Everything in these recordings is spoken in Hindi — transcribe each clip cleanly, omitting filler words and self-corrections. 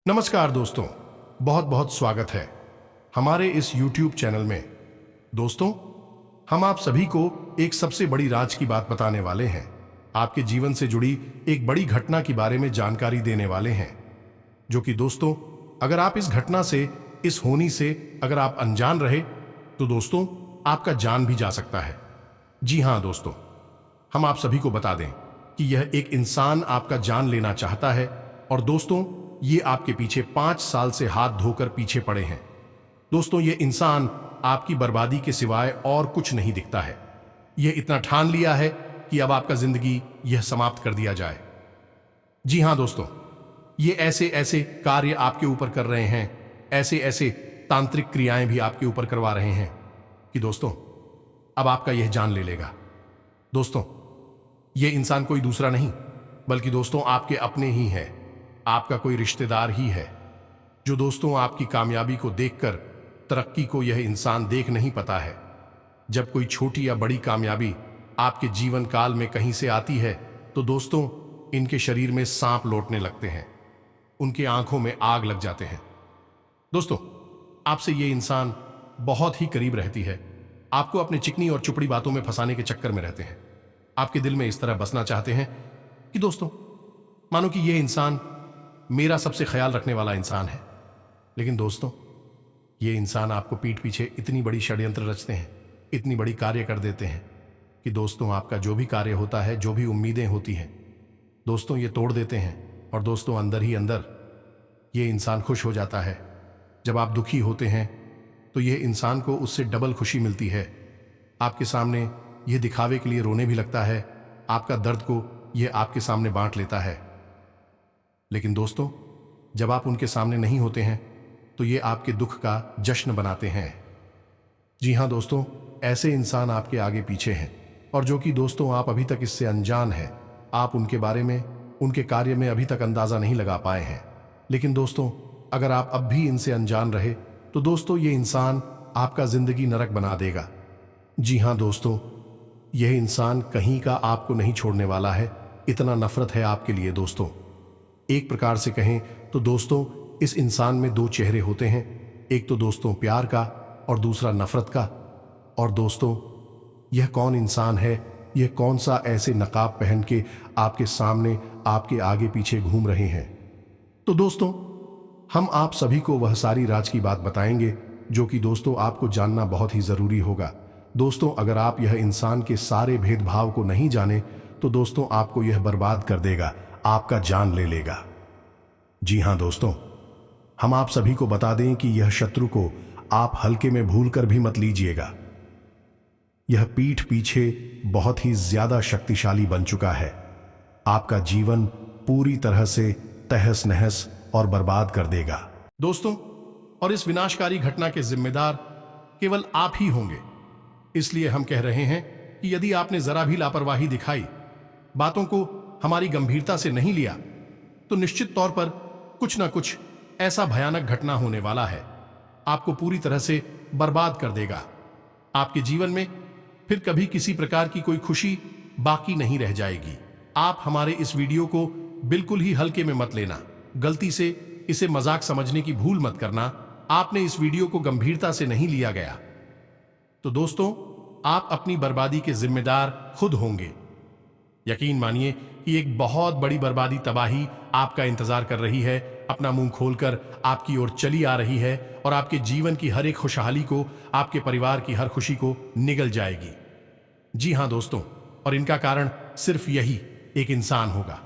नमस्कार दोस्तों, बहुत बहुत स्वागत है हमारे इस YouTube चैनल में। दोस्तों, हम आप सभी को एक सबसे बड़ी राज की बात बताने वाले हैं। आपके जीवन से जुड़ी एक बड़ी घटना के बारे में जानकारी देने वाले हैं, जो कि दोस्तों, अगर आप इस घटना से, इस होनी से अगर आप अनजान रहे तो दोस्तों आपका जान भी जा सकता है। जी हाँ दोस्तों, हम आप सभी को बता दें कि यह एक इंसान आपका जान लेना चाहता है और दोस्तों ये आपके पीछे 5 साल से हाथ धोकर पीछे पड़े हैं। दोस्तों, ये इंसान आपकी बर्बादी के सिवाय और कुछ नहीं दिखता है। यह इतना ठान लिया है कि अब आपका जिंदगी यह समाप्त कर दिया जाए। जी हाँ दोस्तों, ये ऐसे ऐसे कार्य आपके ऊपर कर रहे हैं, ऐसे ऐसे तांत्रिक क्रियाएं भी आपके ऊपर करवा रहे हैं कि दोस्तों अब आपका यह जान ले लेगा। दोस्तों, ये इंसान कोई दूसरा नहीं बल्कि दोस्तों आपके अपने ही है, आपका कोई रिश्तेदार ही है, जो दोस्तों आपकी कामयाबी को देखकर, तरक्की को यह इंसान देख नहीं पाता है। जब कोई छोटी या बड़ी कामयाबी आपके जीवन काल में कहीं से आती है तो दोस्तों इनके शरीर में सांप लौटने लगते हैं, उनके आंखों में आग लग जाते हैं। दोस्तों, आपसे ये इंसान बहुत ही करीब रहती है, आपको अपने चिकनी और चुपड़ी बातों में फंसाने के चक्कर में रहते हैं, आपके दिल में इस तरह बसना चाहते हैं कि दोस्तों मानो कि यह इंसान मेरा सबसे ख्याल रखने वाला इंसान है। लेकिन दोस्तों, ये इंसान आपको पीठ पीछे इतनी बड़ी षड्यंत्र रचते हैं, इतनी बड़ी कार्य कर देते हैं कि दोस्तों आपका जो भी कार्य होता है, जो भी उम्मीदें होती हैं, दोस्तों ये तोड़ देते हैं। और दोस्तों अंदर ही अंदर ये इंसान खुश हो जाता है। जब आप दुखी होते हैं तो ये इंसान को उससे डबल खुशी मिलती है। आपके सामने ये दिखावे के लिए रोने भी लगता है, आपका दर्द को ये आपके सामने बांट लेता है। लेकिन दोस्तों, जब आप उनके सामने नहीं होते हैं तो ये आपके दुख का जश्न बनाते हैं। जी हाँ दोस्तों, ऐसे इंसान आपके आगे पीछे हैं और जो कि दोस्तों आप अभी तक इससे अनजान हैं। आप उनके बारे में, उनके कार्य में अभी तक अंदाजा नहीं लगा पाए हैं। लेकिन दोस्तों, अगर आप अब भी इनसे अनजान रहे तो दोस्तों ये इंसान आपका जिंदगी नरक बना देगा। जी हाँ दोस्तों, यह इंसान कहीं का आपको नहीं छोड़ने वाला है। इतना नफरत है आपके लिए दोस्तों। एक प्रकार से कहें तो दोस्तों इस इंसान में 2 चेहरे होते हैं, एक तो दोस्तों प्यार का और दूसरा नफरत का। और दोस्तों यह कौन इंसान है, यह कौन सा ऐसे नकाब पहन के आपके सामने, आपके आगे पीछे घूम रहे हैं? तो दोस्तों हम आप सभी को वह सारी राज की बात बताएंगे जो कि दोस्तों आपको जानना बहुत ही जरूरी होगा। दोस्तों अगर आप यह इंसान के सारे भेदभाव को नहीं जाने तो दोस्तों आपको यह बर्बाद कर देगा, आपका जान ले लेगा। जी हां दोस्तों, हम आप सभी को बता दें कि यह शत्रु को आप हल्के में भूलकर भी मत लीजिएगा। यह पीठ पीछे बहुत ही ज्यादा शक्तिशाली बन चुका है, आपका जीवन पूरी तरह से तहस नहस और बर्बाद कर देगा। दोस्तों, और इस विनाशकारी घटना के जिम्मेदार केवल आप ही होंगे। इसलिए हम कह रहे हैं कि यदि आपने जरा भी लापरवाही दिखाई, बातों को हमारी गंभीरता से नहीं लिया, तो निश्चित तौर पर कुछ ना कुछ ऐसा भयानक घटना होने वाला है, आपको पूरी तरह से बर्बाद कर देगा। आपके जीवन में फिर कभी किसी प्रकार की कोई खुशी बाकी नहीं रह जाएगी। आप हमारे इस वीडियो को बिल्कुल ही हल्के में मत लेना, गलती से इसे मजाक समझने की भूल मत करना। आपने इस वीडियो को गंभीरता से नहीं लिया गया तो दोस्तों आप अपनी बर्बादी के जिम्मेदार खुद होंगे। यकीन मानिए कि एक बहुत बड़ी बर्बादी, तबाही आपका इंतजार कर रही है, अपना मुंह खोलकर आपकी ओर चली आ रही है और आपके जीवन की हर एक खुशहाली को, आपके परिवार की हर खुशी को निगल जाएगी। जी हां दोस्तों, और इनका कारण सिर्फ यही एक इंसान होगा।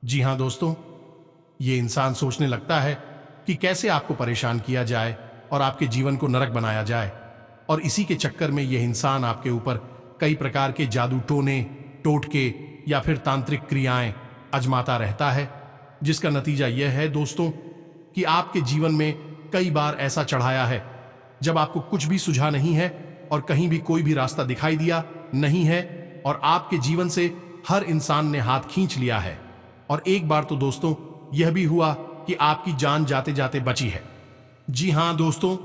जी हां दोस्तों, ये इंसान सोचने लगता है कि कैसे आपको परेशान किया जाए और आपके जीवन को नरक बनाया जाए, और इसी के चक्कर में यह इंसान आपके ऊपर कई प्रकार के जादू टोने, टोटके या फिर तांत्रिक क्रियाएं आजमाता रहता है, जिसका नतीजा यह है दोस्तों कि आपके जीवन में कई बार ऐसा चढ़ाया है जब आपको कुछ भी सुझा नहीं है और कहीं भी कोई भी रास्ता दिखाई दिया नहीं है और आपके जीवन से हर इंसान ने हाथ खींच लिया है। और एक बार तो दोस्तों यह भी हुआ कि आपकी जान जाते जाते बची है। जी हां दोस्तों,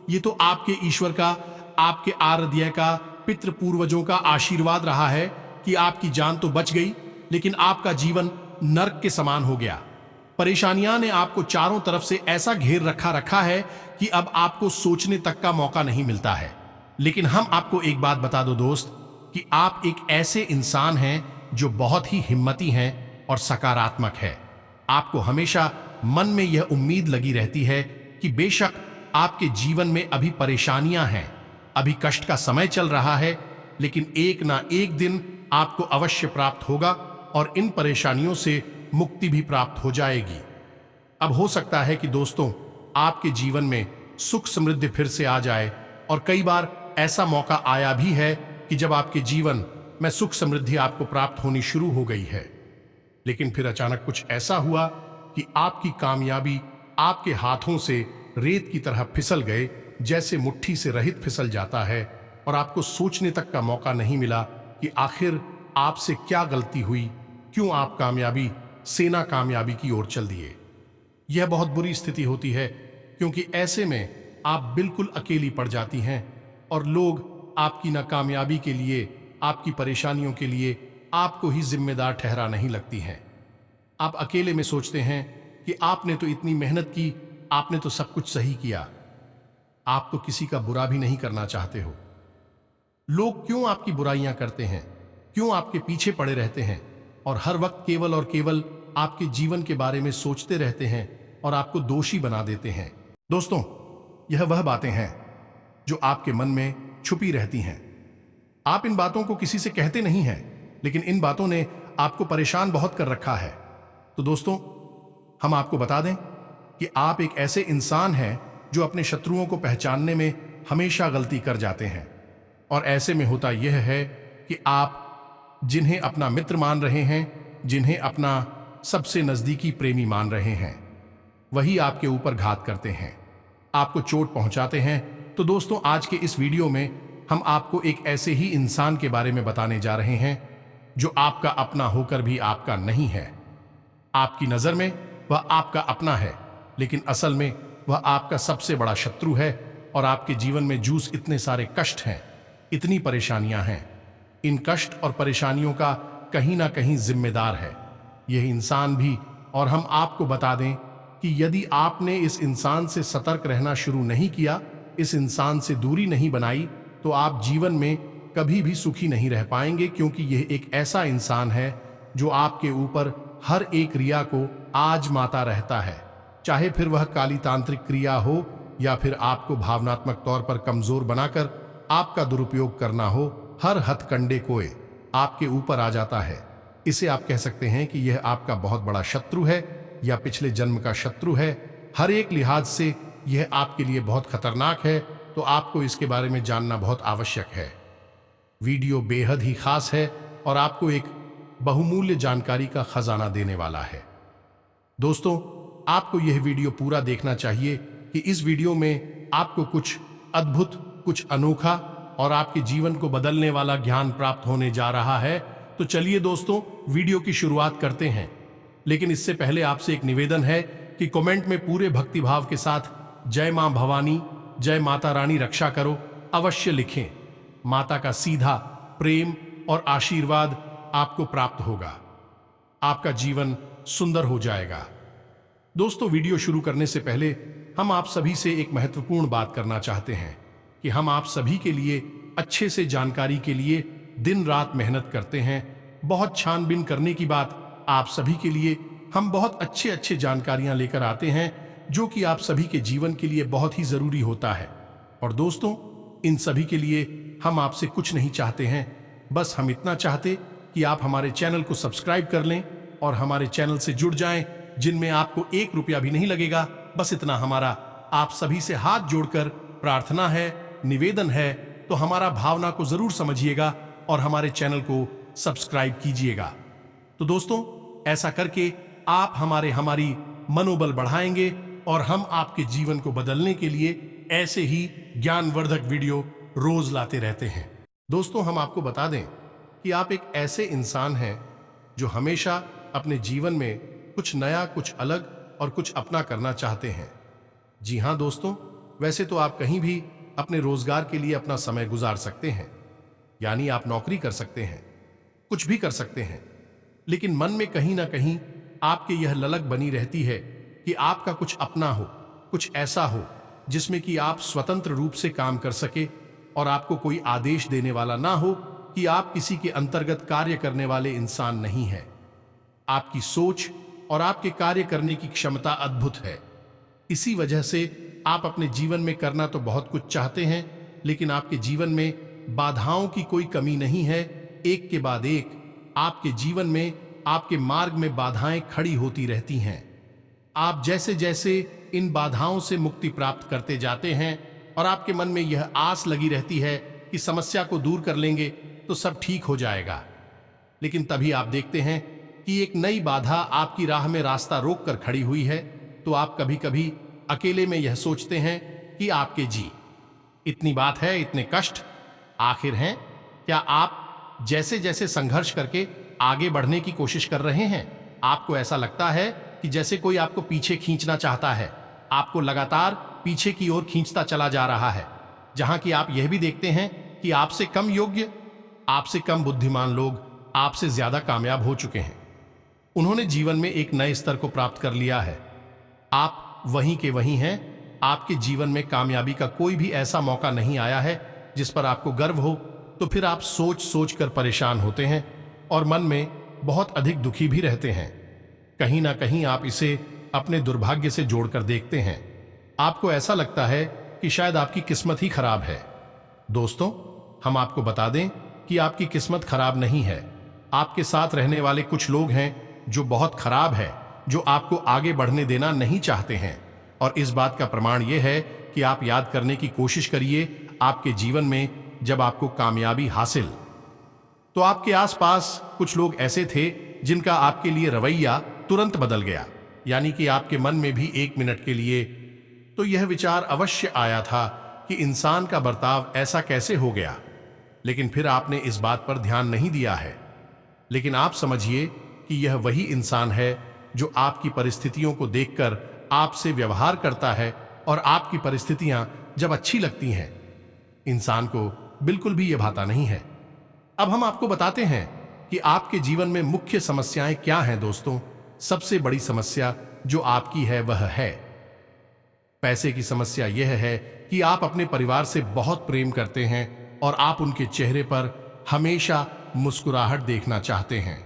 ये तो आपके ईश्वर का, आपके आराध्य का, पितृ पूर्वजों का आशीर्वाद रहा है कि आपकी जान तो बच गई, लेकिन आपका जीवन नर्क के समान हो गया। परेशानियां ने आपको चारों तरफ से ऐसा घेर रखा है कि अब आपको सोचने तक का मौका नहीं मिलता है। लेकिन हम आपको एक बात बता दो दोस्त, कि आप एक ऐसे इंसान हैं जो बहुत ही हिम्मती हैं और सकारात्मक है। आपको हमेशा मन में यह उम्मीद लगी रहती है कि बेशक आपके जीवन में अभी परेशानियां हैं, अभी कष्ट का समय चल रहा है, लेकिन एक ना एक दिन आपको अवश्य प्राप्त होगा और इन परेशानियों से मुक्ति भी प्राप्त हो जाएगी। अब हो सकता है कि दोस्तों आपके जीवन में सुख समृद्धि फिर से आ जाए, और कई बार ऐसा मौका आया भी है कि जब आपके जीवन में सुख समृद्धि आपको प्राप्त होनी शुरू हो गई है, लेकिन फिर अचानक कुछ ऐसा हुआ कि आपकी कामयाबी आपके हाथों से रेत की तरह फिसल गए, जैसे मुट्ठी से रहित फिसल जाता है, और आपको सोचने तक का मौका नहीं मिला कि आखिर आपसे क्या गलती हुई, क्यों आप कामयाबी से नाकामयाबी की ओर चल दिए। यह बहुत बुरी स्थिति होती है, क्योंकि ऐसे में आप बिल्कुल अकेली पड़ जाती हैं और लोग आपकी नाकामयाबी के लिए, आपकी परेशानियों के लिए आपको ही जिम्मेदार ठहरा नहीं लगती हैं। आप अकेले में सोचते हैं कि आपने तो इतनी मेहनत की, आपने तो सब कुछ सही किया। आप तो किसी का बुरा भी नहीं करना चाहते हो। लोग क्यों आपकी बुराइयां करते हैं, क्यों आपके पीछे पड़े रहते हैं और हर वक्त केवल और केवल आपके जीवन के बारे में सोचते रहते हैं और आपको दोषी बना देते हैं। दोस्तों, यह वह बातें हैं जो आपके मन में छुपी रहती हैं। आप इन बातों को किसी से कहते नहीं हैं, लेकिन इन बातों ने आपको परेशान बहुत कर रखा है। तो दोस्तों, हम आपको बता दें कि आप एक ऐसे इंसान हैं जो अपने शत्रुओं को पहचानने में हमेशा गलती कर जाते हैं। और ऐसे में होता यह है कि आप जिन्हें अपना मित्र मान रहे हैं, जिन्हें अपना सबसे नजदीकी प्रेमी मान रहे हैं, वही आपके ऊपर घात करते हैं, आपको चोट पहुंचाते हैं। तो दोस्तों, आज के इस वीडियो में हम आपको एक ऐसे ही इंसान के बारे में बताने जा रहे हैं जो आपका अपना होकर भी आपका नहीं है। आपकी नजर में वह आपका अपना है, लेकिन असल में वह आपका सबसे बड़ा शत्रु है। और आपके जीवन में जूझ इतने सारे कष्ट हैं, इतनी परेशानियां हैं, इन कष्ट और परेशानियों का कहीं ना कहीं जिम्मेदार है यह इंसान भी। और हम आपको बता दें कि यदि आपने इस इंसान से सतर्क रहना शुरू नहीं किया, इस इंसान से दूरी नहीं बनाई, तो आप जीवन में कभी भी सुखी नहीं रह पाएंगे, क्योंकि यह एक ऐसा इंसान है जो आपके ऊपर हर एक क्रिया को आजमाता रहता है, चाहे फिर वह काली तांत्रिक क्रिया हो या फिर आपको भावनात्मक तौर पर कमजोर बनाकर आपका दुरुपयोग करना हो। हर हथकंडे कोय आपके ऊपर आ जाता है। इसे आप कह सकते हैं कि यह आपका बहुत बड़ा शत्रु है या पिछले जन्म का शत्रु है। हर एक लिहाज से यह आपके लिए बहुत खतरनाक है, तो आपको इसके बारे में जानना बहुत आवश्यक है। वीडियो बेहद ही खास है और आपको एक बहुमूल्य जानकारी का खजाना देने वाला है। दोस्तों, आपको यह वीडियो पूरा देखना चाहिए कि इस वीडियो में आपको कुछ अद्भुत, कुछ अनोखा और आपके जीवन को बदलने वाला ज्ञान प्राप्त होने जा रहा है। तो चलिए दोस्तों, वीडियो की शुरुआत करते हैं। लेकिन इससे पहले आपसे एक निवेदन है कि कमेंट में पूरे भक्तिभाव के साथ जय मां भवानी, जय माता रानी रक्षा करो अवश्य लिखें। माता का सीधा प्रेम और आशीर्वाद आपको प्राप्त होगा, आपका जीवन सुंदर हो जाएगा। दोस्तों, वीडियो शुरू करने से पहले हम आप सभी से एक महत्वपूर्ण बात करना चाहते हैं कि हम आप सभी के लिए अच्छे से जानकारी के लिए दिन रात मेहनत करते हैं। बहुत छानबीन करने की बात, आप सभी के लिए हम बहुत अच्छे जानकारियां लेकर आते हैं जो कि आप सभी के जीवन के लिए बहुत ही जरूरी होता है। और दोस्तों, इन सभी के लिए हम आपसे कुछ नहीं चाहते हैं, बस हम इतना चाहते कि आप हमारे चैनल को सब्सक्राइब कर लें और हमारे चैनल से जुड़ जाएं, जिनमें आपको 1 रुपया भी नहीं लगेगा। बस इतना हमारा आप सभी से हाथ जोड़कर प्रार्थना है, निवेदन है। तो हमारा भावना को जरूर समझिएगा और हमारे चैनल को सब्सक्राइब कीजिएगा। तो दोस्तों, ऐसा करके आप हमारी मनोबल बढ़ाएंगे और हम आपके जीवन को बदलने के लिए ऐसे ही ज्ञानवर्धक वीडियो रोज लाते रहते हैं। दोस्तों, हम आपको बता दें कि आप एक ऐसे इंसान हैं जो हमेशा अपने जीवन में कुछ नया, कुछ अलग और कुछ अपना करना चाहते हैं। जी हाँ दोस्तों, वैसे तो आप कहीं भी अपने रोजगार के लिए अपना समय गुजार सकते हैं, यानी आप नौकरी कर सकते हैं, कुछ भी कर सकते हैं, लेकिन मन में कहीं ना कहीं आपके यह ललक बनी रहती है कि आपका कुछ अपना हो, कुछ ऐसा हो जिसमें कि आप स्वतंत्र रूप से काम कर सके और आपको कोई आदेश देने वाला ना हो कि आप किसी के अंतर्गत कार्य करने वाले इंसान नहीं हैं। आपकी सोच और आपके कार्य करने की क्षमता अद्भुत है। इसी वजह से आप अपने जीवन में करना तो बहुत कुछ चाहते हैं, लेकिन आपके जीवन में बाधाओं की कोई कमी नहीं है। एक के बाद एक आपके जीवन में, आपके मार्ग में बाधाएं खड़ी होती रहती हैं। आप जैसे जैसे इन बाधाओं से मुक्ति प्राप्त करते जाते हैं और आपके मन में यह आस लगी रहती है कि समस्या को दूर कर लेंगे तो सब ठीक हो जाएगा, लेकिन तभी आप देखते हैं कि एक नई बाधा आपकी राह में रास्ता रोक कर खड़ी हुई है, तो आप कभी कभी अकेले में यह सोचते हैं कि आपके जी इतनी बात है, इतने कष्ट आखिर हैं। क्या आप जैसे जैसे संघर्ष करके आगे बढ़ने की कोशिश कर रहे हैं, आपको ऐसा लगता है कि जैसे कोई आपको पीछे खींचना चाहता है, आपको लगातार पीछे की ओर खींचता चला जा रहा है, जहां कि आप यह भी देखते हैं कि आपसे कम योग्य, आपसे कम बुद्धिमान लोग आपसे ज्यादा कामयाब हो चुके हैं। उन्होंने जीवन में एक नए स्तर को प्राप्त कर लिया है। आप वहीं के वहीं हैं। आपके जीवन में कामयाबी का कोई भी ऐसा मौका नहीं आया है जिस पर आपको गर्व हो, तो फिर आप सोच सोच कर परेशान होते हैं और मन में बहुत अधिक दुखी भी रहते हैं। कहीं ना कहीं आप इसे अपने दुर्भाग्य से जोड़कर देखते हैं। आपको ऐसा लगता है कि शायद आपकी किस्मत ही खराब है। दोस्तों, हम आपको बता दें कि आपकी किस्मत खराब नहीं है। आपके साथ रहने वाले कुछ लोग हैं जो बहुत खराब है, जो आपको आगे बढ़ने देना नहीं चाहते हैं। और इस बात का प्रमाण यह है कि आप याद करने की कोशिश करिए, आपके जीवन में जब आपको कामयाबी हासिल, तो आपके आसपास कुछ लोग ऐसे थे जिनका आपके लिए रवैया तुरंत बदल गया। यानी कि आपके मन में भी एक मिनट के लिए तो यह विचार अवश्य आया था कि इंसान का बर्ताव ऐसा कैसे हो गया, लेकिन फिर आपने इस बात पर ध्यान नहीं दिया है। लेकिन आप समझिए कि यह वही इंसान है जो आपकी परिस्थितियों को देखकर आपसे व्यवहार करता है, और आपकी परिस्थितियां जब अच्छी लगती हैं, इंसान को बिल्कुल भी यह भाता नहीं है। अब हम आपको बताते हैं कि आपके जीवन में मुख्य समस्याएं क्या हैं। दोस्तों, सबसे बड़ी समस्या जो आपकी है वह है पैसे की समस्या। यह है कि आप अपने परिवार से बहुत प्रेम करते हैं और आप उनके चेहरे पर हमेशा मुस्कुराहट देखना चाहते हैं।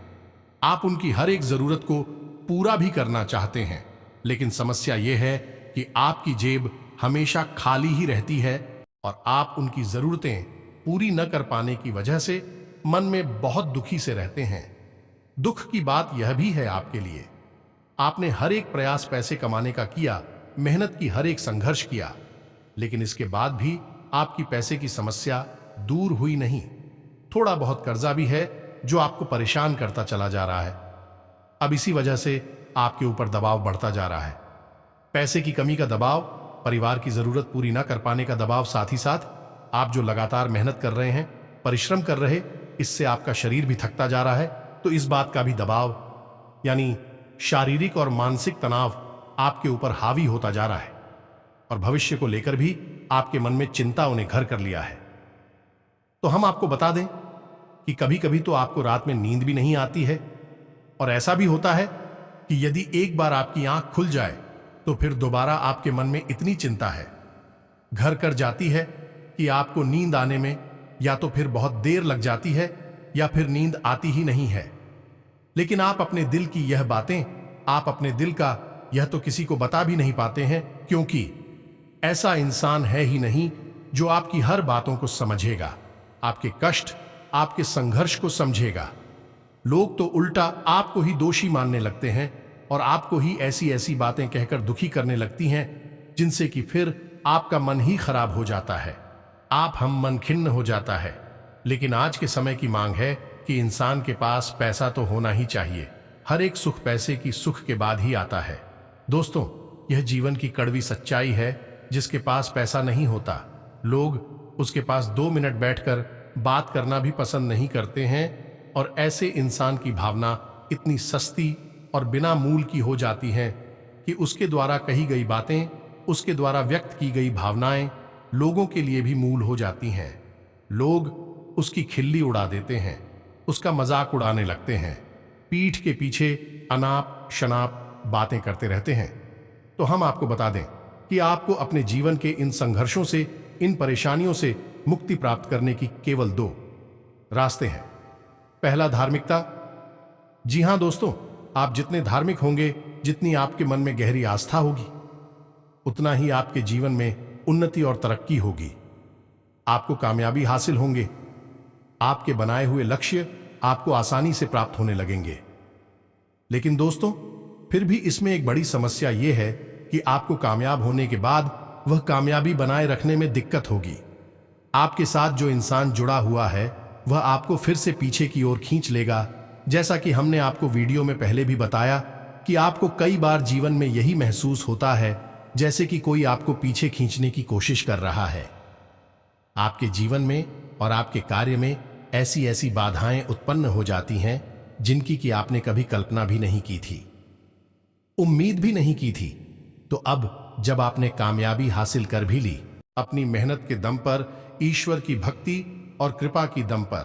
आप उनकी हर एक जरूरत को पूरा भी करना चाहते हैं, लेकिन समस्या यह है कि आपकी जेब हमेशा खाली ही रहती है और आप उनकी जरूरतें पूरी न कर पाने की वजह से मन में बहुत दुखी से रहते हैं। दुख की बात यह भी है आपके लिए, आपने हर एक प्रयास पैसे कमाने का किया, मेहनत की हर एक संघर्ष किया, लेकिन इसके बाद भी आपकी पैसे की समस्या दूर हुई नहीं। थोड़ा बहुत कर्जा भी है जो आपको परेशान करता चला जा रहा है। अब इसी वजह से आपके ऊपर दबाव बढ़ता जा रहा है। पैसे की कमी का दबाव, परिवार की जरूरत पूरी ना कर पाने का दबाव, साथ ही साथ आप जो लगातार मेहनत कर रहे हैं, परिश्रम कर रहे, इससे आपका शरीर भी थकता जा रहा है, तो इस बात का भी दबाव, यानी शारीरिक और मानसिक तनाव आपके ऊपर हावी होता जा रहा है। और भविष्य को लेकर भी आपके मन में चिंता उन्हें घर कर लिया है। तो हम आपको बता दें कि कभी कभी तो आपको रात में नींद भी नहीं आती है, और ऐसा भी होता है कि यदि एक बार आपकी आंख खुल जाए तो फिर दोबारा आपके मन में इतनी चिंता है घर कर जाती है कि आपको नींद आने में या तो फिर बहुत देर लग जाती है या फिर नींद आती ही नहीं है। लेकिन आप अपने दिल की यह बातें, आप अपने दिल का यह तो किसी को बता भी नहीं पाते हैं, क्योंकि ऐसा इंसान है ही नहीं जो आपकी हर बातों को समझेगा, आपके कष्ट, आपके संघर्ष को समझेगा। लोग तो उल्टा आपको ही दोषी मानने लगते हैं और आपको ही ऐसी ऐसी बातें कहकर दुखी करने लगती हैं जिनसे कि फिर आपका मन ही खराब हो जाता है, आप हम मन खिन्न हो जाता है। लेकिन आज के समय की मांग है कि इंसान के पास पैसा तो होना ही चाहिए। हर एक सुख पैसे की सुख के बाद ही आता है। दोस्तों, यह जीवन की कड़वी सच्चाई है। जिसके पास पैसा नहीं होता, लोग उसके पास 2 मिनट बैठकर बात करना भी पसंद नहीं करते हैं, और ऐसे इंसान की भावना इतनी सस्ती और बिना मूल की हो जाती हैं कि उसके द्वारा कही गई बातें, उसके द्वारा व्यक्त की गई भावनाएं लोगों के लिए भी मूल हो जाती हैं। लोग उसकी खिल्ली उड़ा देते हैं, उसका मजाक उड़ाने लगते हैं, पीठ के पीछे अनाप शनाप बातें करते रहते हैं, तो हम आपको बता दें कि आपको अपने जीवन के इन संघर्षों से, इन परेशानियों से मुक्ति प्राप्त करने की केवल दो रास्ते हैं। पहला, धार्मिकता। जी हां दोस्तों, आप जितने धार्मिक होंगे, जितनी आपके मन में गहरी आस्था होगी, उतना ही आपके जीवन में उन्नति और तरक्की होगी। आपको कामयाबी हासिल होंगे। आपके बनाए हुए लक्ष्य आपको आसानी से प्राप्त होने लगेंगे। लेकिन दोस्तों, फिर भी इसमें एक बड़ी समस्या यह है कि आपको कामयाब होने के बाद वह कामयाबी बनाए रखने में दिक्कत होगी। आपके साथ जो इंसान जुड़ा हुआ है वह आपको फिर से पीछे की ओर खींच लेगा। जैसा कि हमने आपको वीडियो में पहले भी बताया कि आपको कई बार जीवन में यही महसूस होता है जैसे कि कोई आपको पीछे खींचने की कोशिश कर रहा है। आपके जीवन में और आपके कार्य में ऐसी ऐसी बाधाएं उत्पन्न हो जाती हैं जिनकी कि आपने कभी कल्पना भी नहीं की थी, उम्मीद भी नहीं की थी। तो अब जब आपने कामयाबी हासिल कर भी ली, अपनी मेहनत के दम पर, ईश्वर की भक्ति और कृपा की दम पर,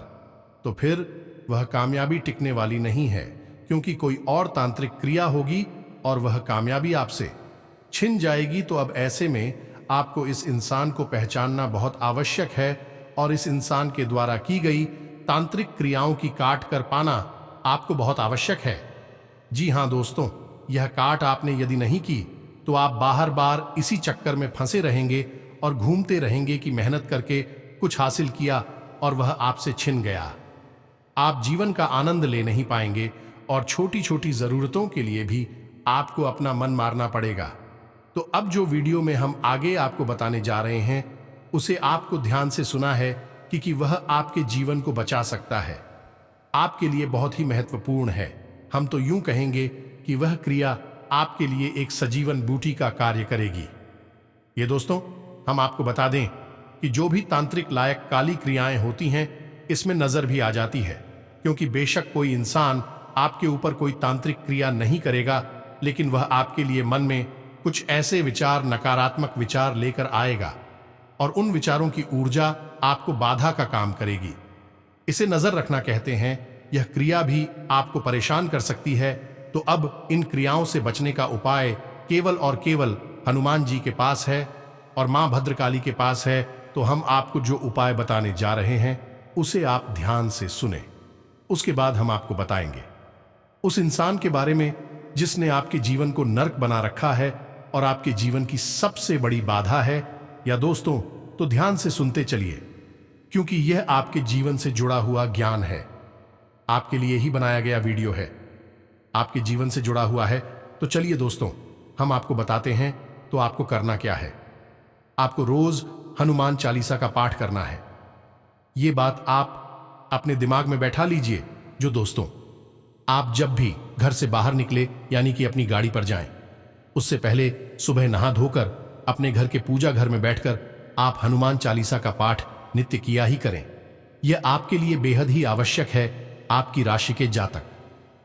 तो फिर वह कामयाबी टिकने वाली नहीं है, क्योंकि कोई और तांत्रिक क्रिया होगी और वह कामयाबी आपसे छिन जाएगी। तो अब ऐसे में आपको इस इंसान को पहचानना बहुत आवश्यक है और इस इंसान के द्वारा की गई तांत्रिक क्रियाओं की काट कर पाना आपको बहुत आवश्यक है। जी हां दोस्तों, यह काट आपने यदि नहीं की तो आप बाहर बार इसी चक्कर में फंसे रहेंगे और घूमते रहेंगे कि मेहनत करके कुछ हासिल किया और वह आपसे छिन गया। आप जीवन का आनंद ले नहीं पाएंगे और छोटी छोटी जरूरतों के लिए भी आपको अपना मन मारना पड़ेगा। तो अब जो वीडियो में हम आगे आपको बताने जा रहे हैं उसे आपको ध्यान से सुना है, क्योंकि वह आपके जीवन को बचा सकता है, आपके लिए बहुत ही महत्वपूर्ण है। हम तो यूं कहेंगे कि वह क्रिया आपके लिए एक सजीवन बूटी का कार्य करेगी। ये दोस्तों, हम आपको बता दें कि जो भी तांत्रिक लायक काली क्रियाएं होती हैं, इसमें नजर भी आ जाती है, क्योंकि बेशक कोई इंसान आपके ऊपर कोई तांत्रिक क्रिया नहीं करेगा, लेकिन वह आपके लिए मन में कुछ ऐसे विचार, नकारात्मक विचार लेकर आएगा और उन विचारों की ऊर्जा आपको बाधा का काम करेगी। इसे नजर रखना कहते हैं। यह क्रिया भी आपको परेशान कर सकती है। तो अब इन क्रियाओं से बचने का उपाय केवल और केवल हनुमान जी के पास है और मां भद्रकाली के पास है। तो हम आपको जो उपाय बताने जा रहे हैं उसे आप ध्यान से सुने, उसके बाद हम आपको बताएंगे उस इंसान के बारे में जिसने आपके जीवन को नर्क बना रखा है और आपके जीवन की सबसे बड़ी बाधा है। या दोस्तों, तो ध्यान से सुनते चलिए, क्योंकि यह आपके जीवन से जुड़ा हुआ ज्ञान है, आपके लिए ही बनाया गया वीडियो है, आपके जीवन से जुड़ा हुआ है। तो चलिए दोस्तों, हम आपको बताते हैं। तो आपको करना क्या है, आपको रोज हनुमान चालीसा का पाठ करना है। ये बात आप अपने दिमाग में बैठा लीजिए। जो दोस्तों, आप जब भी घर से बाहर निकले, यानी कि अपनी गाड़ी पर जाएं, उससे पहले सुबह नहा धोकर अपने घर के पूजा घर में बैठकर आप हनुमान चालीसा का पाठ नित्य किया ही करें। यह आपके लिए बेहद ही आवश्यक है। आपकी राशि के जातक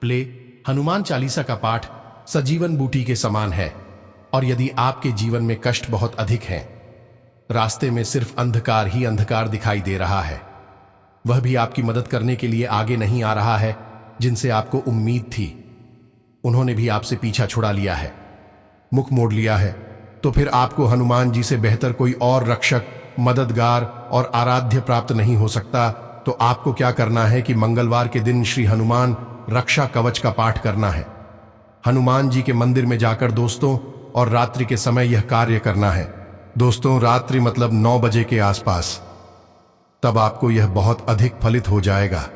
प्ले हनुमान चालीसा का पाठ सजीवन बूटी के समान है। और यदि आपके जीवन में कष्ट बहुत अधिक हैं, रास्ते में सिर्फ अंधकार ही अंधकार दिखाई दे रहा है, वह भी आपकी मदद करने के लिए आगे नहीं आ रहा है, जिनसे आपको उम्मीद थी उन्होंने भी आपसे पीछा छुड़ा लिया है, मुख मोड़ लिया है, तो फिर आपको हनुमान जी से बेहतर कोई और रक्षक, मददगार और आराध्य प्राप्त नहीं हो सकता। तो आपको क्या करना है कि मंगलवार के दिन श्री हनुमान रक्षा कवच का पाठ करना है। हनुमान जी के मंदिर में जाकर दोस्तों, और रात्रि के समय यह कार्य करना है। दोस्तों, रात्रि मतलब 9 बजे के आसपास, तब आपको यह बहुत अधिक फलित हो जाएगा।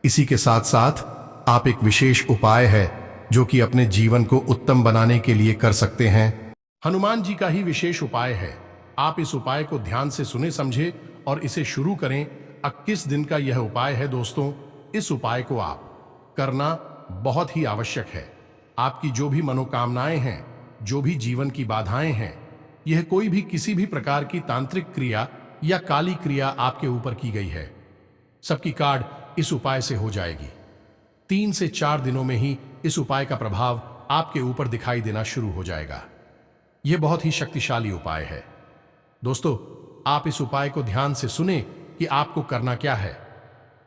इसी के साथ साथ आप एक विशेष उपाय है जो कि अपने जीवन को उत्तम बनाने के लिए कर सकते हैं। हनुमान जी का ही विशेष उपाय है। आप इस उपाय को ध्यान से सुने समझे और इसे शुरू करें। 21 दिन का यह उपाय है दोस्तों। इस उपाय को आप करना बहुत ही आवश्यक है। आपकी जो भी मनोकामनाएं हैं, जो भी जीवन की बाधाएं हैं, यह कोई भी किसी भी प्रकार की तांत्रिक क्रिया या काली क्रिया आपके ऊपर की गई है, सबकी काट इस उपाय से हो जाएगी। 3 से 4 दिनों में ही इस उपाय का प्रभाव आपके ऊपर दिखाई देना शुरू हो जाएगा। यह बहुत ही शक्तिशाली उपाय है दोस्तों। आप इस उपाय को ध्यान से सुने कि आपको करना क्या है।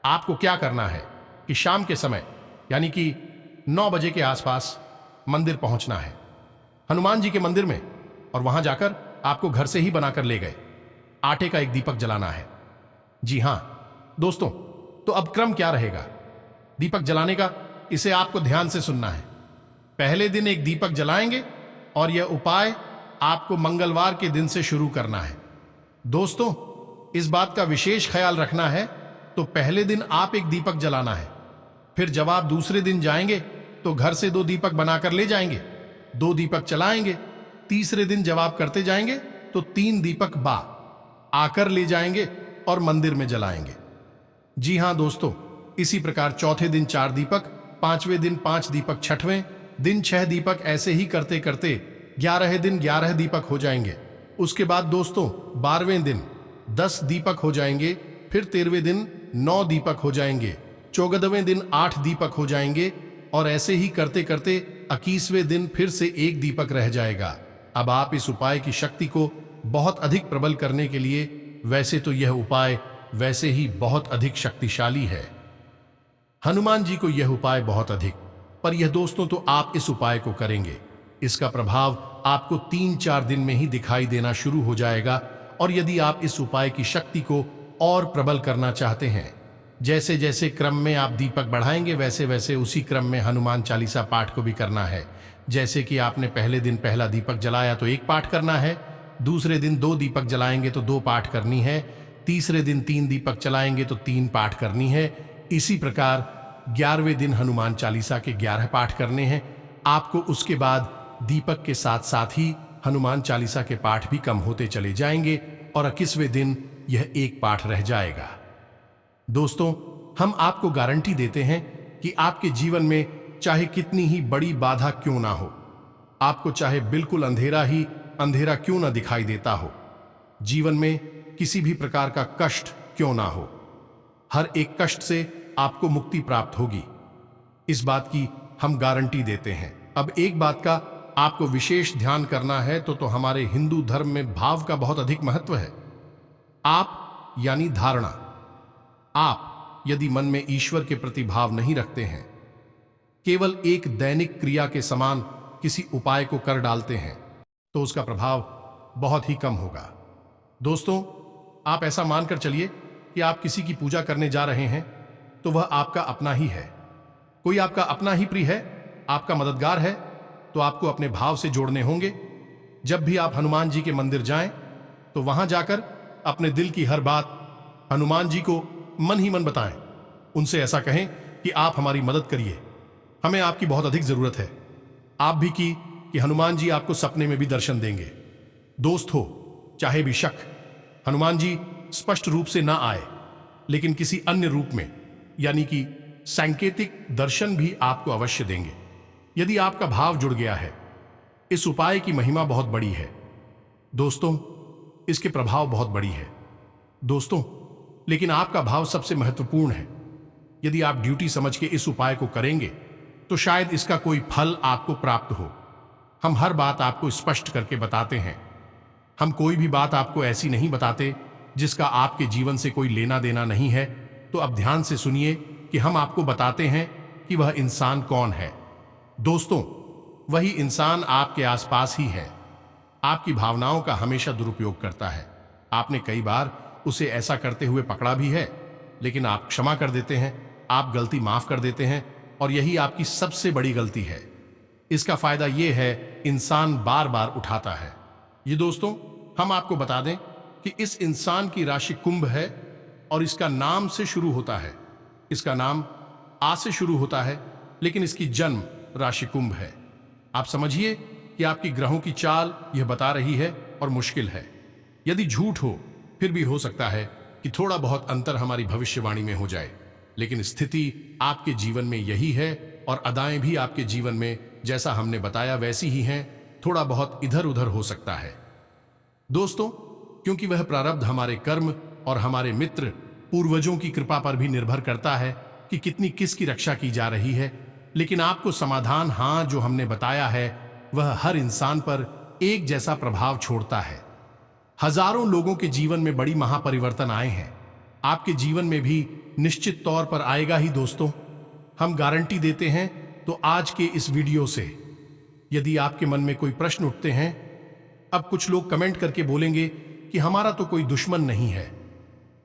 आपको क्या करना है कि शाम के समय, यानी कि 9 बजे के आसपास मंदिर पहुंचना है, हनुमान जी के मंदिर में, और वहां जाकर आपको घर से ही बनाकर ले गए आटे का एक दीपक जलाना है। जी हां दोस्तों, तो अब क्रम क्या रहेगा दीपक जलाने का, इसे आपको ध्यान से सुनना है। पहले दिन एक दीपक जलाएंगे और यह उपाय आपको मंगलवार के दिन से शुरू करना है। दोस्तों, इस बात का विशेष ख्याल रखना है, तो पहले दिन आप एक दीपक जलाना है, फिर जब आप दूसरे दिन जाएंगे तो घर से 2 दीपक बनाकर ले जाएंगे, 2 दीपक चलाएंगे। तीसरे दिन जब आप करते जाएंगे तो 3 दीपक आकर ले जाएंगे और मंदिर में जलाएंगे। जी हां दोस्तों, इसी प्रकार चौथे दिन 4 दीपक, 5वें दिन 5 दीपक, 6वें दिन 6 दीपक, ऐसे ही करते करते 11वें दिन 11 दीपक हो जाएंगे। उसके बाद दोस्तों 12वें दिन 10 दीपक हो जाएंगे, फिर 13वें दिन 9 दीपक हो जाएंगे, 14वें दिन 8 दीपक हो जाएंगे, और ऐसे ही करते करते 21वें दिन फिर से 1 दीपक रह जाएगा। अब आप इस उपाय की शक्ति को बहुत अधिक प्रबल करने के लिए, वैसे तो यह उपाय वैसे ही बहुत अधिक शक्तिशाली है, हनुमान जी को यह उपाय बहुत अधिक, पर यह दोस्तों तो आप इस उपाय को करेंगे, इसका प्रभाव आपको 3-4 दिन में ही दिखाई देना शुरू हो जाएगा। और यदि आप इस उपाय की शक्ति को और प्रबल करना चाहते हैं, जैसे जैसे क्रम में आप दीपक बढ़ाएंगे वैसे वैसे उसी क्रम में हनुमान चालीसा पाठ को भी करना है। जैसे कि आपने पहले दिन पहला दीपक जलाया तो 1 पाठ करना है, दूसरे दिन 2 दीपक जलाएंगे तो 2 पाठ करनी है, तीसरे दिन 3 दीपक जलाएंगे तो 3 पाठ करनी है। इसी प्रकार 11वें दिन हनुमान चालीसा के 11 पाठ करने हैं आपको। उसके बाद दीपक के साथ साथ ही हनुमान चालीसा के पाठ भी कम होते चले जाएंगे और 21वें दिन यह 1 पाठ रह जाएगा। दोस्तों, हम आपको गारंटी देते हैं कि आपके जीवन में चाहे कितनी ही बड़ी बाधा क्यों ना हो, आपको चाहे बिल्कुल अंधेरा ही अंधेरा क्यों ना दिखाई देता हो, जीवन में किसी भी प्रकार का कष्ट क्यों ना हो, हर एक कष्ट से आपको मुक्ति प्राप्त होगी, इस बात की हम गारंटी देते हैं। अब एक बात का आपको विशेष ध्यान करना है, तो हमारे हिंदू धर्म में भाव का बहुत अधिक महत्व है। आप यानी धारणा, आप यदि मन में ईश्वर के प्रति भाव नहीं रखते हैं, केवल एक दैनिक क्रिया के समान किसी उपाय को कर डालते हैं, तो उसका प्रभाव बहुत ही कम होगा। दोस्तों, आप ऐसा मानकर चलिए कि आप किसी की पूजा करने जा रहे हैं, तो वह आपका अपना ही है, कोई आपका अपना ही प्रिय है, आपका मददगार है, तो आपको अपने भाव से जोड़ने होंगे। जब भी आप हनुमान जी के मंदिर जाएं, तो वहां जाकर अपने दिल की हर बात हनुमान जी को मन ही मन बताएं। उनसे ऐसा कहें कि आप हमारी मदद करिए, हमें आपकी बहुत अधिक जरूरत है। आप भी कि हनुमान जी आपको सपने में भी दर्शन देंगे। दोस्त हो चाहे भी शक, हनुमान जी स्पष्ट रूप से ना आए, लेकिन किसी अन्य रूप में, यानी कि सांकेतिक दर्शन भी आपको अवश्य देंगे। यदि आपका भाव जुड़ गया है, इस उपाय की महिमा बहुत बड़ी है दोस्तों, इसके प्रभाव बहुत बड़ी है दोस्तों, लेकिन आपका भाव सबसे महत्वपूर्ण है। यदि आप ड्यूटी समझ के इस उपाय को करेंगे, तो शायद इसका कोई फल आपको प्राप्त हो। हम हर बात आपको स्पष्ट करके बताते हैं, हम कोई भी बात आपको ऐसी नहीं बताते जिसका आपके जीवन से कोई लेना देना नहीं है। तो अब ध्यान से सुनिए कि हम आपको बताते हैं कि वह इंसान कौन है। दोस्तों, वही इंसान आपके आसपास ही है, आपकी भावनाओं का हमेशा दुरुपयोग करता है। आपने कई बार उसे ऐसा करते हुए पकड़ा भी है, लेकिन आप क्षमा कर देते हैं, आप गलती माफ कर देते हैं, और यही आपकी सबसे बड़ी गलती है। इसका फायदा यह है, इंसान बार बार उठाता है। ये दोस्तों, हम आपको बता दें कि इस इंसान की राशि कुंभ है और इसका नाम से शुरू होता है। इसका नाम आ से शुरू होता है, लेकिन इसकी जन्म राशि कुंभ है। आप समझिए कि आपकी ग्रहों की चाल यह बता रही है और मुश्किल है। यदि झूठ हो, फिर भी हो सकता है कि थोड़ा बहुत अंतर हमारी भविष्यवाणी में हो जाए, लेकिन स्थिति आपके जीवन में यही है और अदाएं भी आपके जीवन में जैसा हमने बताया वैसी ही हैं, थोड़ा बहुत इधर उधर हो सकता है दोस्तों, क्योंकि वह प्रारब्ध हमारे कर्म और हमारे मित्र पूर्वजों की कृपा पर भी निर्भर करता है कि कितनी किसकी रक्षा की जा रही है। लेकिन आपको समाधान, हाँ, जो हमने बताया है वह हर इंसान पर एक जैसा प्रभाव छोड़ता है। हजारों लोगों के जीवन में बड़ी महापरिवर्तन आए हैं, आपके जीवन में भी निश्चित तौर पर आएगा ही दोस्तों, हम गारंटी देते हैं। तो आज के इस वीडियो से यदि आपके मन में कोई प्रश्न उठते हैं, अब कुछ लोग कमेंट करके बोलेंगे कि हमारा तो कोई दुश्मन नहीं है,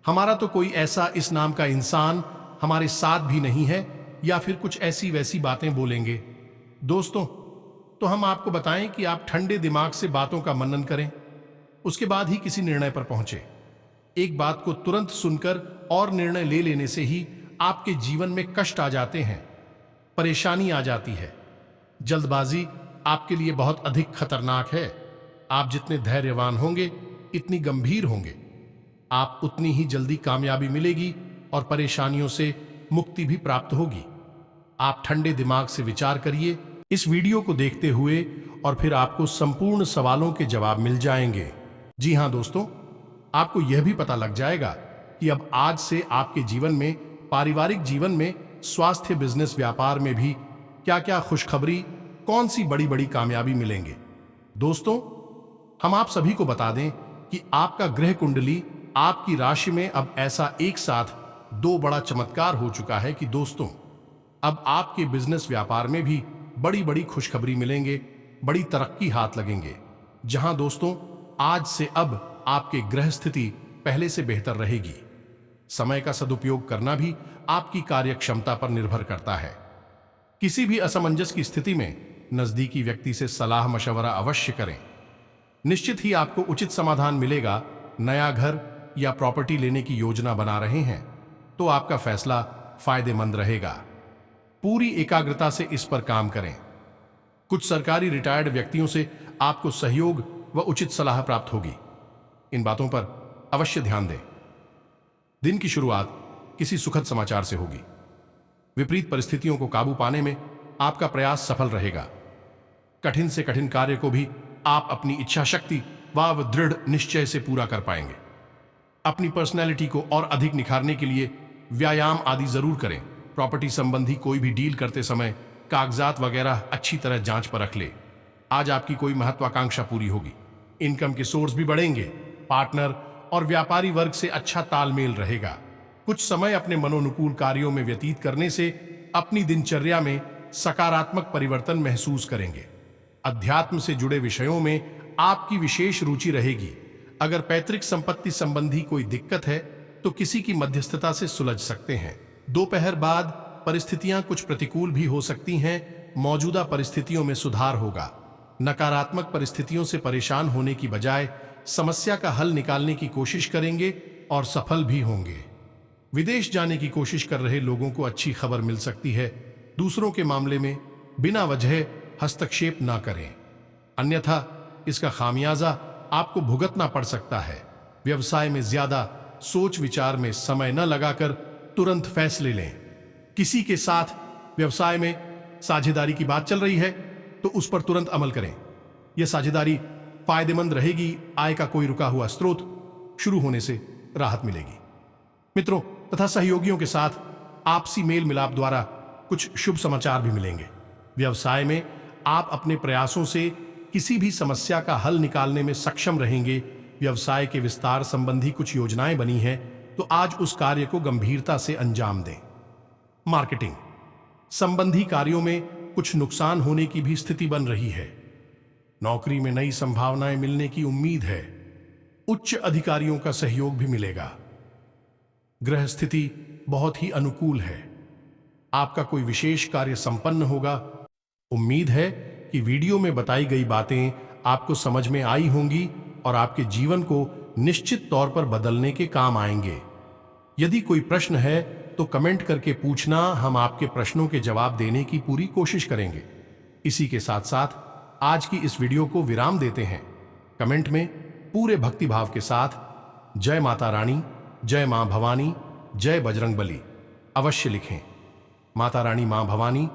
हमारा तो कोई ऐसा इस नाम का इंसान हमारे साथ भी नहीं है, या फिर कुछ ऐसी वैसी बातें बोलेंगे। दोस्तों, तो हम आपको बताएं कि आप ठंडे दिमाग से बातों का मनन करें, उसके बाद ही किसी निर्णय पर पहुंचे। एक बात को तुरंत सुनकर और निर्णय ले लेने से ही आपके जीवन में कष्ट आ जाते हैं, परेशानी आ जाती है। जल्दबाजी आपके लिए बहुत अधिक खतरनाक है। आप जितने धैर्यवान होंगे, इतनी गंभीर होंगे, आप उतनी ही जल्दी कामयाबी मिलेगी और परेशानियों से मुक्ति भी प्राप्त होगी। आप ठंडे दिमाग से विचार करिए इस वीडियो को देखते हुए, और फिर आपको संपूर्ण सवालों के जवाब मिल जाएंगे। जी हां दोस्तों, आपको यह भी पता लग जाएगा कि अब आज से आपके जीवन में, पारिवारिक जीवन में, स्वास्थ्य, बिजनेस, व्यापार में भी क्या क्या खुशखबरी, कौन सी बड़ी बड़ी कामयाबी मिलेंगे। दोस्तों, हम आप सभी को बता दें कि आपका ग्रह कुंडली, आपकी राशि में अब ऐसा एक साथ दो बड़ा चमत्कार हो चुका है कि दोस्तों, अब आपके बिजनेस, व्यापार में भी बड़ी बड़ी खुशखबरी मिलेंगे, बड़ी तरक्की हाथ लगेंगे। जहां दोस्तों, आज से अब आपके ग्रह स्थिति पहले से बेहतर रहेगी। समय का सदुपयोग करना भी आपकी कार्यक्षमता पर निर्भर करता है। किसी भी असमंजस की स्थिति में नजदीकी व्यक्ति से सलाह मशवरा अवश्य करें। निश्चित ही आपको उचित समाधान मिलेगा। नया घर या प्रॉपर्टी लेने की योजना बना रहे हैं तो आपका फैसला फायदेमंद रहेगा। पूरी एकाग्रता से इस पर काम करें। कुछ सरकारी रिटायर्ड व्यक्तियों से आपको सहयोग व उचित सलाह प्राप्त होगी। इन बातों पर अवश्य ध्यान दें। दिन की शुरुआत किसी सुखद समाचार से होगी। विपरीत परिस्थितियों को काबू पाने में आपका प्रयास सफल रहेगा। कठिन से कठिन कार्य को भी आप अपनी इच्छा शक्ति व दृढ़ निश्चय से पूरा कर पाएंगे। अपनी पर्सनैलिटी को और अधिक निखारने के लिए व्यायाम आदि जरूर करें। प्रॉपर्टी संबंधी कोई भी डील करते समय कागजात वगैरह अच्छी तरह जांच पर रख ले। आज आपकी कोई महत्वाकांक्षा पूरी होगी। इनकम के सोर्स भी बढ़ेंगे। पार्टनर और व्यापारी वर्ग से अच्छा तालमेल रहेगा। कुछ समय अपने मनोनुकूल कार्यों में व्यतीत करने से अपनी दिनचर्या में सकारात्मक परिवर्तन महसूस करेंगे। अध्यात्म से जुड़े विषयों में आपकी विशेष रुचि रहेगी। अगर पैतृक संपत्ति संबंधी कोई दिक्कत है तो किसी की मध्यस्थता से सुलझ सकते हैं। दोपहर बाद परिस्थितियां कुछ प्रतिकूल भी हो सकती हैं। मौजूदा परिस्थितियों में सुधार होगा। नकारात्मक परिस्थितियों से परेशान होने की बजाय समस्या का हल निकालने की कोशिश करेंगे और सफल भी होंगे। विदेश जाने की कोशिश कर रहे लोगों को अच्छी खबर मिल सकती है। दूसरों के मामले में बिना वजह हस्तक्षेप ना करें, अन्यथा इसका खामियाजा आपको भुगतना पड़ सकता है। व्यवसाय में ज्यादा सोच विचार में समय न लगाकर तुरंत फैसले लें। किसी के साथ व्यवसाय में साझेदारी की बात चल रही है तो उस पर तुरंत अमल करें। यह साझेदारी फायदेमंद रहेगी। आय का कोई रुका हुआ स्रोत शुरू होने से राहत मिलेगी। मित्रों तथा सहयोगियों के साथ आपसी मेल मिलाप द्वारा कुछ शुभ समाचार भी मिलेंगे। व्यवसाय में आप अपने प्रयासों से किसी भी समस्या का हल निकालने में सक्षम रहेंगे। व्यवसाय के विस्तार संबंधी कुछ योजनाएं बनी हैं तो आज उस कार्य को गंभीरता से अंजाम दें। मार्केटिंग संबंधी कार्यों में कुछ नुकसान होने की भी स्थिति बन रही है। नौकरी में नई संभावनाएं मिलने की उम्मीद है। उच्च अधिकारियों का सहयोग भी मिलेगा। ग्रह स्थिति बहुत ही अनुकूल है। आपका कोई विशेष कार्य संपन्न होगा। उम्मीद है कि वीडियो में बताई गई बातें आपको समझ में आई होंगी और आपके जीवन को निश्चित तौर पर बदलने के काम आएंगे। यदि कोई प्रश्न है तो कमेंट करके पूछना। हम आपके प्रश्नों के जवाब देने की पूरी कोशिश करेंगे। इसी के साथ साथ आज की इस वीडियो को विराम देते हैं। कमेंट में पूरे भक्तिभाव के साथ जय माता रानी, जय मां भवानी, जय बजरंगबली अवश्य लिखें। माता रानी, मां भवानी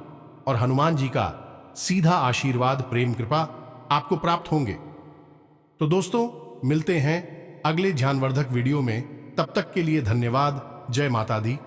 और हनुमान जी का सीधा आशीर्वाद, प्रेम, कृपा आपको प्राप्त होंगे। तो दोस्तों मिलते हैं अगले ज्ञानवर्धक वीडियो में। तब तक के लिए धन्यवाद। जय माता दी।